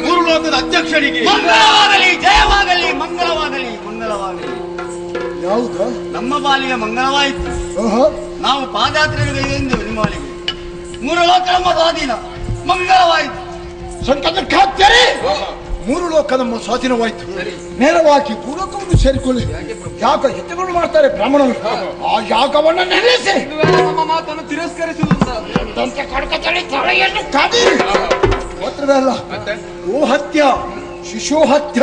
ಮೂರು ಲೋಕದ ಅಧ್ಯಕ್ಷರಿಗೆ ಮಂಗಳವಾಗಲಿ, ಜಯವಾಗಲಿ, ಮಂಗಳವಾಗಲಿ, ಮಂಗಳವಾಗಲಿ. ಯಾವುದು ನಮ್ಮ ಬಾಲಿಗೆ ಮಂಗಳವಾಯಿತು. ನಾವು ಪಾದಯಾತ್ರೆಗೆ ಎಂದೆವು ನಿಮ್ಮ ಬಾಲಿಗೆ. ಮೂರು ಲೋಕ ನಮ್ಮ ಸ್ವಾಧೀನ ಮಂಗಳವಾಯಿತು. ಸಂಕಟ ಖಾತ್ಯರೇ, ಮೂರು ಲೋಕ ನಮ್ಮ ಸ್ವಾಧೀನವಾಯಿತು. ನೇರವಾಗಿ ಭೂಲೋಕವನ್ನು ಸೇರಿಕೊಳ್ಳಿ. ಯಾಗ ಯಜ್ಞಗಳು ಮಾಡ್ತಾರೆ ಬ್ರಾಹ್ಮಣರು. ಆ ಯಾಗವನ್ನು ನೆಲೆಸಿ ನಮ್ಮ ಮಾತನ್ನು ತಿರಸ್ಕರಿಸುವುದಂತೆ ಕಡಕದಲ್ಲಿ ತಲೆಯನ್ನು ಕಾದಿರಿ. ಮಾತ್ರವೇ ಅಲ್ಲ, ಗೋಹತ್ಯ, ಶಿಶುಹತ್ಯ,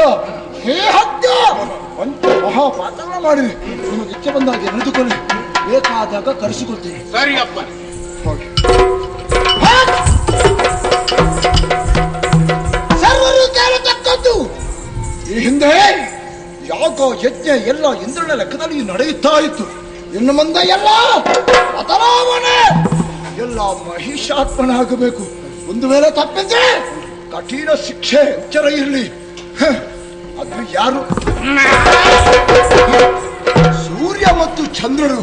ಹೇ ಹತ್ಯ ಅಂತ ಮಹಾಪಾತನ ಮಾಡಿರಿ. ನಿಮಗೆ ಇಚ್ಛೆ ಬಂದಾಗ ನಡೆದುಕೊಳ್ಳಿ, ಬೇಕಾದಾಗ ಕರೆಸಿಕೊಳ್ತೀನಿ. ಸರಿ ಅಪ್ಪ. ಸರ್ವರು ಕೇಳತಕ್ಕದ್ದು. ಈ ಹಿಂದೆ ಯಾಗ ಯಜ್ಞ ಎಲ್ಲ ಇಂದ್ರನ ಲೆಕ್ಕದಲ್ಲಿ ನಡೆಯುತ್ತಾ ಇತ್ತು. ಇನ್ನು ಮುಂದೆ ಎಲ್ಲ ಬದಲಾವಣೆ, ಎಲ್ಲ ಮಹಿಷಾತ್ಮನಾಗಬೇಕು. ಒಂದು ವೇಳೆ ತಪ್ಪಿದ್ರೆ ಕಠಿಣ ಶಿಕ್ಷೆ, ಎಚ್ಚರ ಇರಲಿ. ಅದು ಯಾರು? ಸೂರ್ಯ ಮತ್ತು ಚಂದ್ರರು.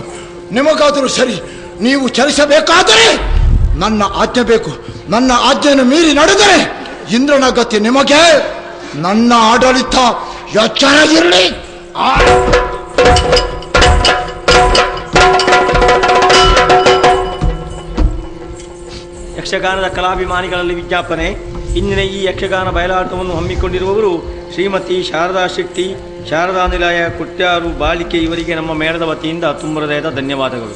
ನಿಮಗಾದರೂ ಸರಿ, ನೀವು ಚಲಿಸಬೇಕಾದರೆ ನನ್ನ ಆಜ್ಞೆ ಬೇಕು. ನನ್ನ ಆಜ್ಞೆಯನ್ನು ಮೀರಿ ನಡೆದರೆ ಇಂದ್ರನ ಗತಿ ನಿಮಗೆ. ನನ್ನ ಆಡಳಿತ ಎಚ್ಚರ ಇರಲಿ. ಯಕ್ಷಗಾನದ ಕಲಾಭಿಮಾನಿಗಳಲ್ಲಿ ವಿಜ್ಞಾಪನೆ. ಇಂದಿನ ಈ ಯಕ್ಷಗಾನ ಬಯಲಾಟವನ್ನು ಹಮ್ಮಿಕೊಂಡಿರುವವರು ಶ್ರೀಮತಿ ಶಾರದಾ ಶೆಟ್ಟಿ, ಶಾರದಾ ನಿಲಯ, ಕೊಟ್ಯಾರು, ಬಾಳಿಕೆ. ಇವರಿಗೆ ನಮ್ಮ ಮೇಳದ ವತಿಯಿಂದ ತುಂಬ ಹೃದಯದ ಧನ್ಯವಾದಗಳು.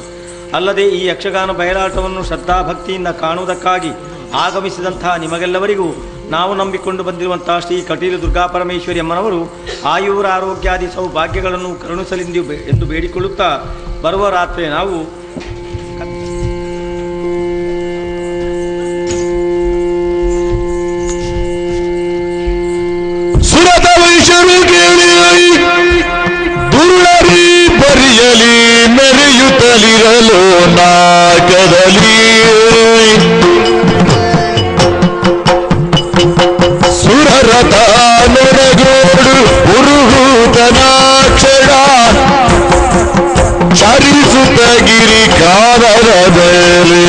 ಅಲ್ಲದೆ ಈ ಯಕ್ಷಗಾನ ಬಯಲಾಟವನ್ನು ಶ್ರದ್ಧಾಭಕ್ತಿಯಿಂದ ಕಾಣುವುದಕ್ಕಾಗಿ ಆಗಮಿಸಿದಂತಹ ನಿಮಗೆಲ್ಲವರಿಗೂ ನಾವು ನಂಬಿಕೊಂಡು ಬಂದಿರುವಂತಹ ಶ್ರೀ ಕಟೀಲ ದುರ್ಗಾಪರಮೇಶ್ವರಿ ಅಮ್ಮನವರು ಆಯುರ ಆರೋಗ್ಯಾದಿ ಸೌಭಾಗ್ಯಗಳನ್ನು ಕರುಣಿಸಲೆಂದು ಎಂದು ಬೇಡಿಕೊಳ್ಳುತ್ತಾ ಬರುವ ರಾತ್ರಿ ನಾವು ಸುರದ ವೈಶರು ಕೇಳಿ ದುರುಳರಿ ಬರಿಯಲಿ ಮೆರೆಯುತ್ತಲಿರಲು ನಾಗದಲ್ಲಿ ಸುರರಥ ನೊರಗೋಡು ಉರುಹೂತನಾಕ್ಷರ ಚರಿಸುತ್ತ ಗಿರಿ ಕಾದರ ಮೇಲೆ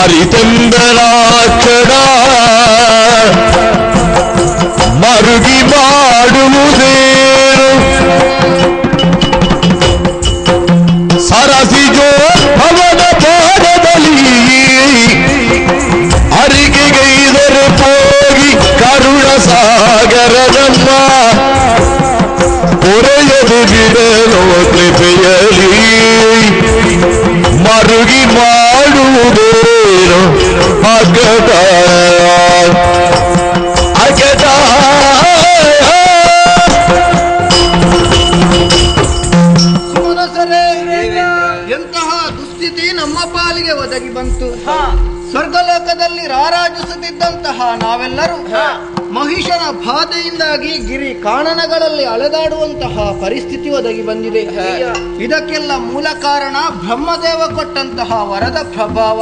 ಅರಿತಂದನಾಕ್ಷರ ಮರುಗಿ ಮಾಡುವುದೇನು ಸರಸಿಜೋ ಅವನ ಪಾದದಲ್ಲಿ ಅರಿಕೆಗೈದರೆ ಹೋಗಿ ಕರುಣ ಸಾಗರದಮ್ಮ ಪೊರೆಯದು ಬಿಡಲು ಕೃಪೆಯಲಿ ಮರುಗಿ ಮಾಡುವುದೇನು ಅಗದ ಅಗದ ಎಂತಹ ದುಸ್ಥಿತಿ ನಮ್ಮ ಪಾಲಿಗೆ ಒದಗಿ ಬಂತು. ಸ್ವರ್ಗಲೋಕದಲ್ಲಿ ರಾರಾಜಿಸುತ್ತಿದ್ದಂತಹ ನಾವೆಲ್ಲರೂ ಮಹಿಷನ ಬಾಧೆಯಿಂದಾಗಿ ಗಿರಿ ಕಾನನಗಳಲ್ಲಿ ಅಲೆದಾಡುವಂತಹ ಪರಿಸ್ಥಿತಿ ಒದಗಿ ಬಂದಿದೆ. ಇದಕ್ಕೆಲ್ಲ ಮೂಲ ಕಾರಣ ಬ್ರಹ್ಮದೇವ ಕೊಟ್ಟಂತಹ ವರದ ಪ್ರಭಾವ.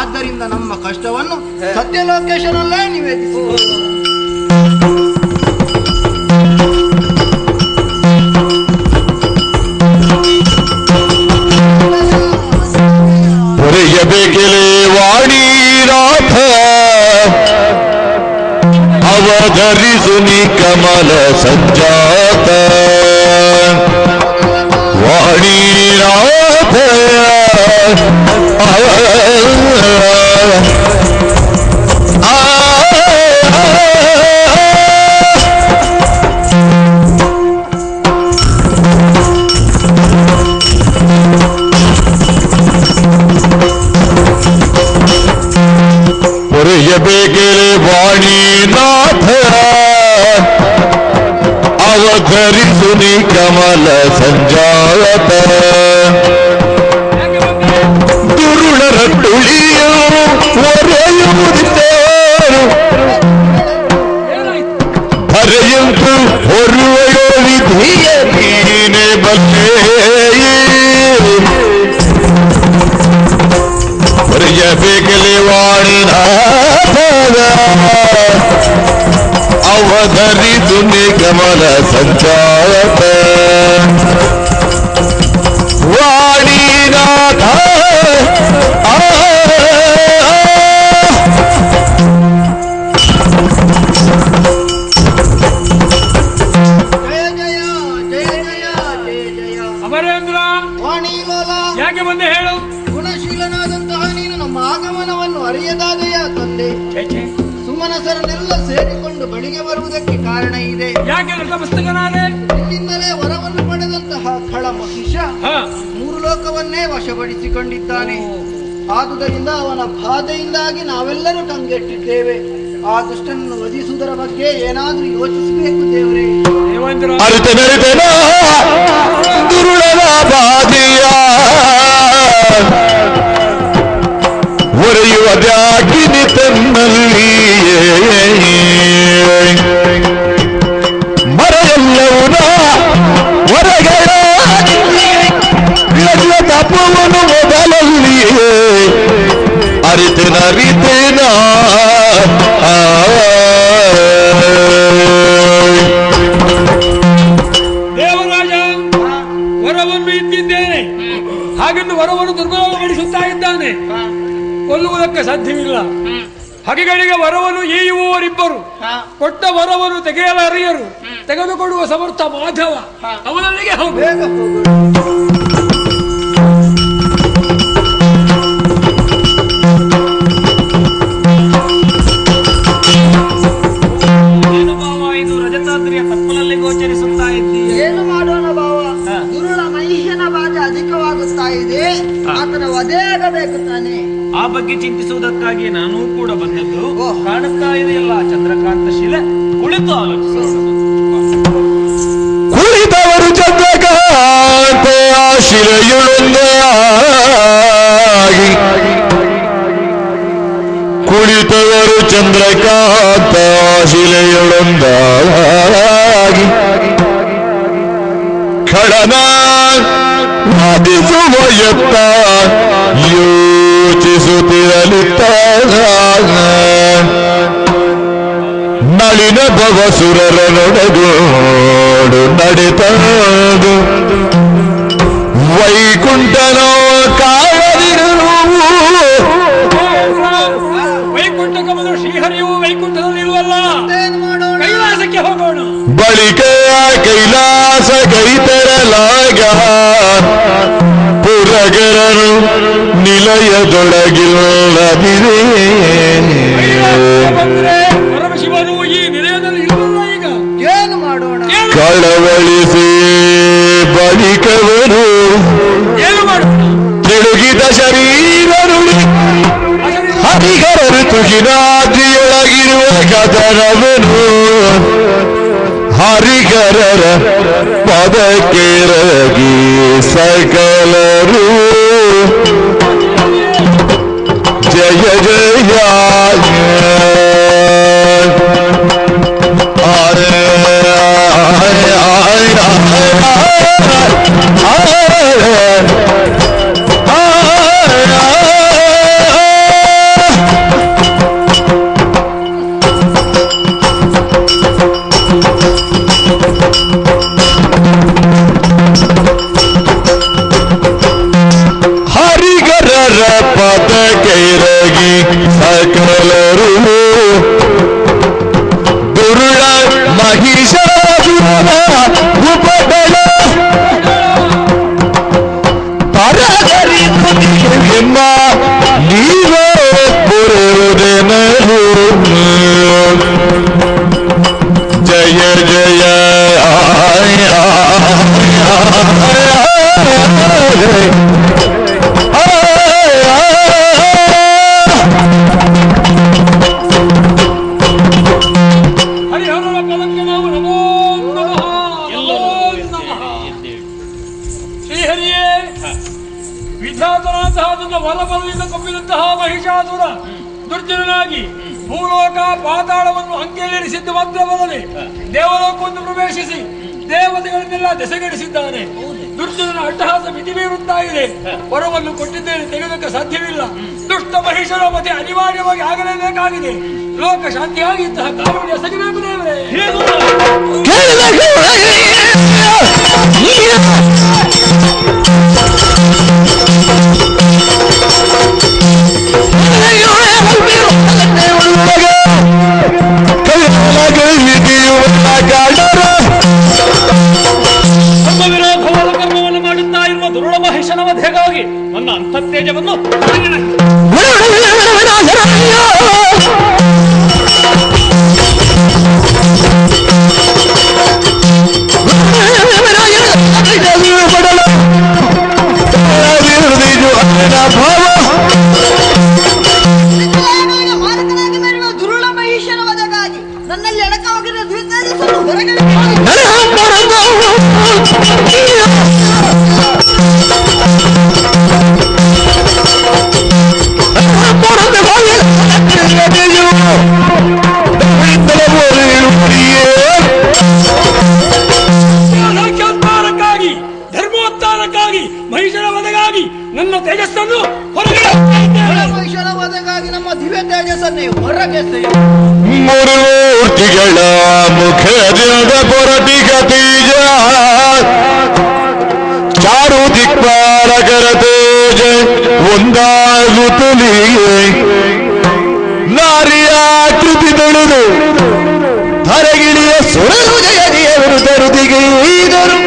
ಆದ್ದರಿಂದ ನಮ್ಮ ಕಷ್ಟವನ್ನು ಸತ್ಯಲೋಕೇಶನಲ್ಲೇ ನಿವೇದಿಸಬಹುದು. ಹೊರೆಯಬೇಕೆಲೆ ವಾಣಿನಾಥ ಅವಧರಿಸು ನಿ ಕಮಲ ಸಂಜಾತ ವಾಣಿನಾಥ ಹೊರೆಯಬೇಕೆಲೆ ವಾಣಿನಾಥ ಅವಧರಿಸು ನಿ ಕಮಲ ಸಂಜಾತ ದುರುಳರ ತುಳಿಯು ಹೊರೆಯುವುದಿದ್ದೇನು ಹರೆಯಂತು ಹೊರುವಯೋ ವಿಧಿಯ ನೀನೆ ಬಲ್ಲೆ ಹೊರೆಯಬೇಕಲೆ ವಾಣಿನಾಥ ಅವಧರಿಸು ನಿ ಕಮಲ ಸಂಜಾತ ವಾಣಿನಾಥ ಮರೆಯದಾದೆಯ ತಂದೆ. ಸುಮನಸರನ್ನೆಲ್ಲ ಸೇರಿಕೊಂಡು ಬಳಿಗೆ ಬರುವುದಕ್ಕೆ ಕಾರಣ ಇದೆ. ಯಾಕೆ ನತಮಸ್ತಕನಾದೆ? ಇಲ್ಲಿಂದಲೇ ವರವನ್ನು ಪಡೆದಂತಹ ಖಳ ಮಹಿಷ 3 ಲೋಕವನ್ನೇ ವಶಪಡಿಸಿಕೊಂಡಿದ್ದಾನೆ. ಆದುದರಿಂದ ಅವನ ಬಾಧೆಯಿಂದಾಗಿ ನಾವೆಲ್ಲರೂ ಕಂಗೆಟ್ಟಿದ್ದೇವೆ. ಆ ದುಷ್ಟನನ್ನು ವಧಿಸುವುದರ ಬಗ್ಗೆ ಏನಾದ್ರೂ ಯೋಚಿಸಬೇಕು ದೇವರೇ. ದುರುಳನ ಬಾಧೆಯ ಒರೆಯುವ ದ್ಯಾಗಿನಿ ತನ್ನಲ್ಲಿಯೇ ಮರೆಯೆಲ್ಲವನ ಹೊರಗಳ ತಪವನ್ನು ಮೊದಲಲ್ಲಿಯೇ ಅರಿತೇನ ದೇವರಾಜ, ವರವನ್ನು ಇಟ್ಟಿದ್ದೇನೆ, ಹಾಗೆಂದು ವರವನ್ನು ದುರ್ಬಲಗೊಳಿಸುತ್ತಾ ಇದ್ದಾನೆ. ಕೊಲ್ಲುವುದಕ್ಕೆ ಸಾಧ್ಯವಿಲ್ಲ. ಹಗೆಗಳಿಗೆ ವರವನ್ನು ಈಯುವವರಿಬ್ಬರು, ಕೊಟ್ಟ ವರವನ್ನು ತೆಗೆಯಲಾರಿಯರು, ತೆಗೆದುಕೊಡುವ ಸಮರ್ಥ ಮಾಧವ ಅವನಲ್ಲಿಗೆ ಹೋಗಬೇಕು. ಗೋಚರಿಸುತ್ತಾ ಇದ್ದೀವಿ. ಏನು ಮಾಡೋಣ ಭಾವ? ದುರುಳ ಮಹಿಷನ ಬಾಧೆ ಅಧಿಕವಾಗುತ್ತಾ ಇದೆ. ಆತನ ವಧೆ ಆಗಬೇಕು ತಾನೆ. ಆ ಬಗ್ಗೆ ಚಿಂತಿಸುವುದಕ್ಕಾಗಿ ನಾನು ಕೂಡ ಬಂದದ್ದು. ಕಾಣುತ್ತಾ ಇದೆಯಲ್ಲ ಚಂದ್ರಕಾಂತ ಶಿಲೆ, ಕುಳಿತು ಆಲೋಚಿಸೋಣ. ಕುಳಿತವರು ಚಂದ್ರಕಾಂತ ಶಿಲೆಯುಳೊಂದಾಗಿ ಕುಳಿತವರು ಚಂದ್ರಕಾಂತ ಶಿಲೆಯೊಳೊಂದಾಗಿ ಖಳನ ವಾದಿಸುವ ಯತ್ತ ಯೋಚಿಸುತ್ತಿರಲಿತ್ತ ನಳಿನ ಭವಸುರರ ನೊಡಗೋಡು ನಡೆತದು ವೈಕುಂಠನೋ ಕಾಯದಿರು ವೈಕುಂಠಕಮದ ಶ್ರೀಹರಿಯು ವೈಕುಂಠದಲ್ಲಿರುವಲ್ಲ, ಕೈಲಾಸಕ್ಕೆ ಹೋಗೋಣ. ಬಳಿಕ ಕೈಲಾಸ ಕೈತರಲಾಗ ಪುರಗರನು ನಿಲಯದೊಳಗಿಲ್ಲದಿರೇ ಪರಮಶಿವನು ಈ ನಿಲಯದಲ್ಲಿ ಇರುವಲ್ಲ. ಈಗ ಏನು ಮಾಡೋಣ? ಕಳವಳಿಸಿ ಬಳಿಕವರು ಏನು ಮಾಡೋಣ? ತಿಳುಗಿದ ಶರೀರರುಳಿ ಹರಿಗರರು ತುಗಿನಾದ್ರಿಯೊಳಗಿರುವ ಕದನವನು ಹರಿಗರರ ಪದಕ್ಕೆರಗಿ ಸಕಲರು ಜಯ ಜಯ ಹರಿಗರರ ಪದ ಕೈರಗಿ ಸಕಲರು ದುರುಳ ಮಹಿಷಾಸುರನ ಉಪಟಳ ಪರದರಿತು ನಿಮ್ಮ ನೀವೇ ಪುರುವುದೆನರು ಜಯ ಜಯ ಹರಿಹರನ ಪದಕ್ಕೆ ನಾವು ನಮೋ ನಮಃ ನಮೋ ನಮಃ. ಶ್ರೀಹರಿಯೇ, ವಿಧಾತನಾದಂತಹ ನನ್ನ ವರಬಲದಿಂದ ಕೊಬ್ಬಿದಂತಹ ಮಹಿಷಾಸುರ ದುರ್ಜನನಾಗಿ ಭೂಲೋಕ ಪಾತಾಳವನ್ನು ಅಂಕೆಯೇರಿಸಿದ್ದು ಮಾತ್ರವಲ್ಲದೆ ದೇವಲೋಕವನ್ನು ಪ್ರವೇಶಿಸಿ ದೇವತೆಗಳನ್ನೆಲ್ಲ ದೆಸೆಗಡಿಸಿದ್ದಾನೆ. ದುರ್ಜನನ ಅಟ್ಟಹಾಸ ಮಿತಿ ಮೀರುತ್ತಾ ಇದೆ. ವರವನ್ನು ಕೊಟ್ಟಿದ್ದೇನೆ, ತೆಗೆದಕ್ಕೆ ಸಾಧ್ಯವಿಲ್ಲ. ದುಷ್ಟ ಮಹಿಷರ ಮತೆ ಅನಿವಾರ್ಯವಾಗಿ ಆಗಲೇಬೇಕಾಗಿದೆ. ಲೋಕ ಶಾಂತಿಯಾಗಿ ಇಂತಹ ಕಾರುಣ್ಯ ಸಗಿಬೇಕು ದೇವರೇ. ಧರ್ಮ ವಿರೋಧವಾದ ಕರ್ಮವನ್ನು ಮಾಡುತ್ತಾ ಇರುವ ದುರುಳ ಮಹಿಷನ ವಧೆಗಾಗಿ ನನ್ನ ಅಂತಃತೇಜವನ್ನು ಮಾರಕನಾಗಿ ಮೆರೆಯುವ ದುರುಳ ಮಹಿಷನ ವಧೆಗಾಗಿ ನನ್ನಲ್ಲಿ ಎಡಕವಾಗಿರುವ ದ್ವಿತೇಜಸ್ಸನ್ನು ಹೊರಗೆ ಧರ್ಮೋತ್ಥಾನಕ್ಕಾಗಿ ಮಹಿಷನ ವಧೆಗಾಗಿ ನನ್ನ ತೇಜಸ್ಸನ್ನು ಹೊರಗೆ ಮಹಿಷನ ವಧೆಗಾಗಿ ನಮ್ಮ ದಿವ್ಯ ತೇಜಸ್ಸನ್ನೇ ಹೊರಗೆ ಮೂರ್ತಿಗಳ ಮುಖದಿಂದ ಪೊರಟಿಗ ತೇಜ ಚಾರು ದಿಕ್ಪಾಲಕರ ತೇಜ ಒಂದಾಗುತ್ತಲಿಗೆ ನಾರಿಯ ಕೃತಿ ಬೆಳೆದು ಧರಗಿಳಿಯ ಸುರರು ಜಯದಿಯವರು ತರುದಿಗೆ ಈದರು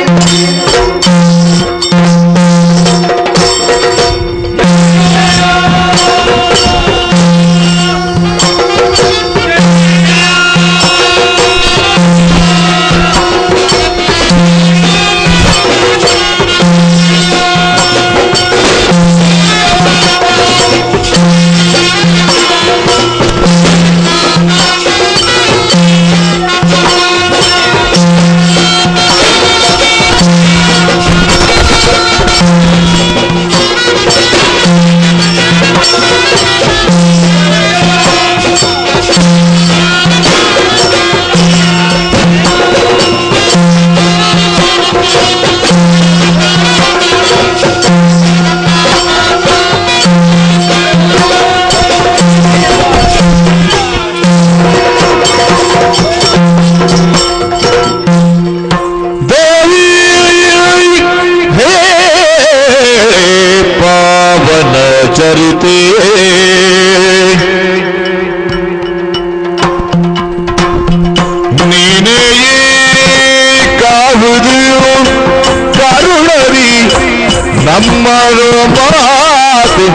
ಚರಿತೆ ನೀನೇ ಕಾವುದು ಕರುಣರಿ ನಮ್ಮ ಮಾತು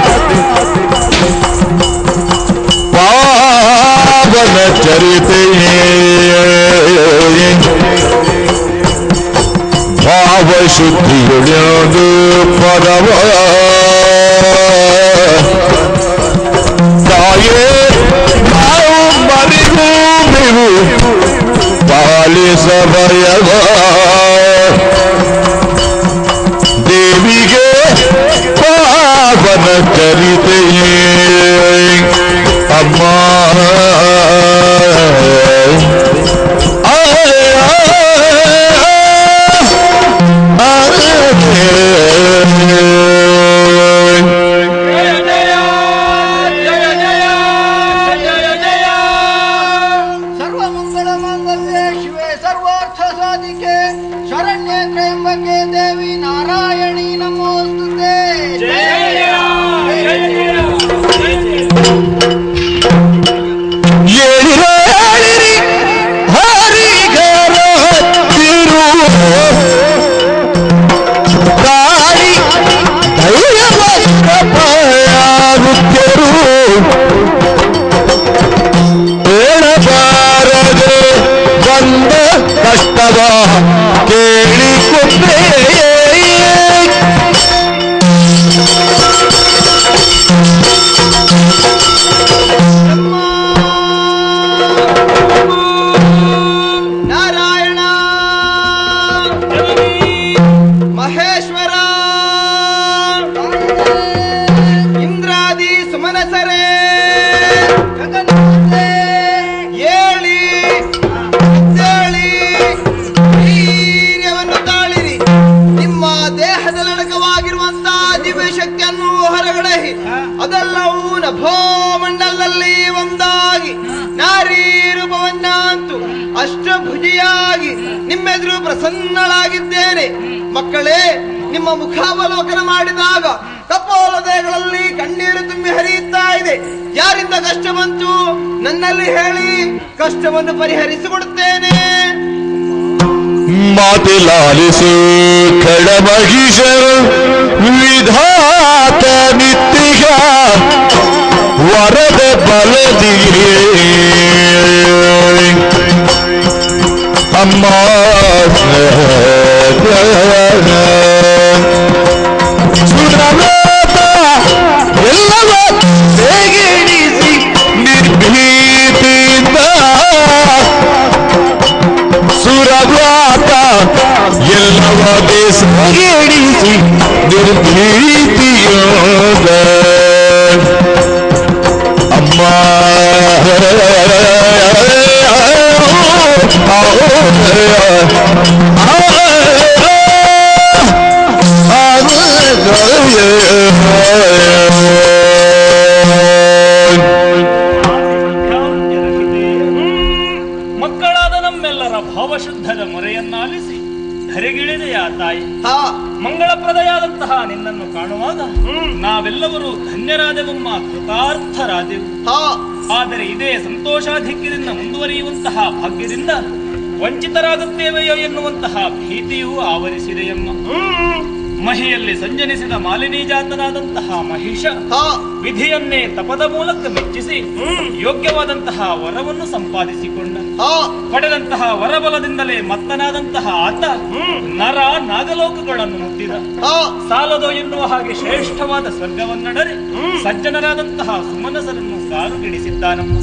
ಪಾವನ ಚರಿತೆ ಭಾವಶುದ್ಧಿಯೊಡೆದು ಪದವ ತಾಯೇ ನಾವು ಮರಿಗೂ ನೀವು ಪಾಲಿಸಬಯವ ದೇವಿಗೆ ಪಾವನ ಚರಿತೆಯೇ ಅಮ್ಮ ಅದೆಲ್ಲವೂ ನಭೋಮಂಡಲದಲ್ಲಿ ಒಂದಾಗಿ ನಾರಿ ರೂಪವನ್ನಂತು ಅಷ್ಟಭುಜಿಯಾಗಿ ನಿಮ್ಮೆದುರು ಪ್ರಸನ್ನಳಾಗಿದ್ದೇನೆ. ಮಕ್ಕಳೇ, ನಿಮ್ಮ ಮುಖಾವಲೋಕನ ಮಾಡಿದಾಗ ತಪೋಲದಯಗಳಲ್ಲಿ ಕಣ್ಣೀರು ತುಂಬಿ ಹರಿಯುತ್ತಾ ಇದೆ. ಯಾರಿಂದ ಕಷ್ಟ ಬಂತು ನನ್ನಲ್ಲಿ ಹೇಳಿ, ಕಷ್ಟವನ್ನು ಪರಿಹರಿಸಿಕೊಡುತ್ತೇನೆ. ಮಾತಿಲಾಲಿಸು ಖಡಮಹಿಷರು ವಿಧಾತ ನಿತ್ಯ ವರದ ಬಲದಿಗೆ ಅಮ್ಮ ಸುರವೇದ ಎಲ್ಲವ ಹೇಗೆಣಿಸಿ ನಿರ್ಭೀತಿಯಿಂದ ಸುರವ್ರಾತ ಎಲ್ಲವ ಬೇಸಗೆಣಿಸಿ ನಿರ್ಭೀತಿಯೋದ ಅಮ್ಮ ಮಕ್ಕಳಾದ ನಮ್ಮೆಲ್ಲರ ಭಾವಶುದ್ಧದ ಮೊರೆಯನ್ನಾಲಿಸಿ ಧರೆಗಿಳಿದೆಯ ತಾಯಿ. ಮಂಗಳಪ್ರದಯಾದಂತಹ ನಿನ್ನನ್ನು ಕಾಣುವಾಗ ನಾವೆಲ್ಲರೂ ಧನ್ಯರಾದೆವಮ್ಮ, ಕೃತಾರ್ಥರಾದೆವು. ಆದರೆ ಇದೇ ಸಂತೋಷಾಧಿಕ್ಯದಿಂದ ಮುಂದುವರಿಯುವಂತಹ ಭಾಗ್ಯದಿಂದ ವಂಚಿತರಾಗುತ್ತೇವೆಯೋ ಎನ್ನುವಂತಹ ಭೀತಿಯೂ ಆವರಿಸಿದೆಯಮ್ಮ. ಮಹಿಯಲ್ಲಿ ಸಂಜನಿಸಿದ ಮಾಲಿನಿ ಜಾತನಾದಂತಹ ಮಹಿಷ ವಿಧಿಯನ್ನೇ ತಪದ ಮೂಲಕ ಮೆಚ್ಚಿಸಿ ಯೋಗ್ಯವಾದಂತಹ ವರವನ್ನು ಸಂಪಾದಿಸಿಕೊಂಡ. ಪಡೆದಂತಹ ವರಬಲದಿಂದಲೇ ಮತ್ತನಾದಂತಹ ಆತ ನರ ನಾಗಲೋಕಗಳನ್ನು ಮುಟ್ಟಿದ. ಸಾಲದೋ ಎನ್ನುವ ಹಾಗೆ ಶ್ರೇಷ್ಠವಾದ ಸ್ವರ್ಗವನ್ನಡರೆ ಸಜ್ಜನರಾದಂತಹ ಸುಮನಸರನ್ನು ಕಾರುಗಿಡಿಸಿದ್ದಾನಮ್ಮ.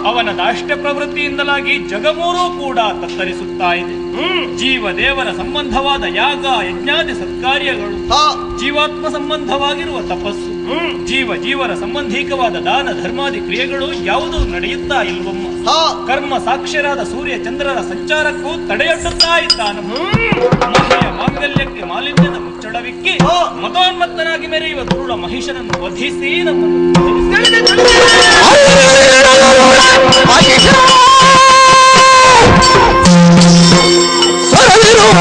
ಅವನ ದಾಷ್ಟ್ಯ ಪ್ರವೃತ್ತಿಯಿಂದಲಾಗಿ ಜಗಮೂರೂ ಕೂಡ ತತ್ತರಿಸುತ್ತಾ ಇದೆ. ಜೀವ ದೇವರ ಸಂಬಂಧವಾದ ಯಾಗ ಯಜ್ಞಾದಿ ಸತ್ಕಾರ್ಯಗಳು, ಜೀವಾತ್ಮ ಸಂಬಂಧವಾಗಿರುವ ತಪಸ್ಸು, ಜೀವರ ಸಂಬಂಧಿಕವಾದ ದಾನ ಧರ್ಮಾದಿ ಕ್ರಿಯೆಗಳು ಯಾವುದೂ ನಡೆಯುತ್ತಾ ಇಲ್ವಮ್ಮ. ಕರ್ಮ ಸಾಕ್ಷರಾದ ಸೂರ್ಯ ಚಂದ್ರರ ಸಂಚಾರಕ್ಕೂ ತಡೆಯೊಡ್ಡುತ್ತಾ ಇದ್ದಾನಮ್ಮ. ಮಹಿಯ ಮಾಂಗಲ್ಯಕ್ಕೆ ಮಾಲಿನ್ಯದ ಮುಚ್ಚಳವಿಕ್ಕಿ ಮತೋನ್ಮತ್ತನಾಗಿ ಮೆರೆಯುವ ದುರುಳ ಮಹಿಷನನ್ನು ವಧಿಸಿ ನಮ್ಮನ್ನು ಸರವಿರುವ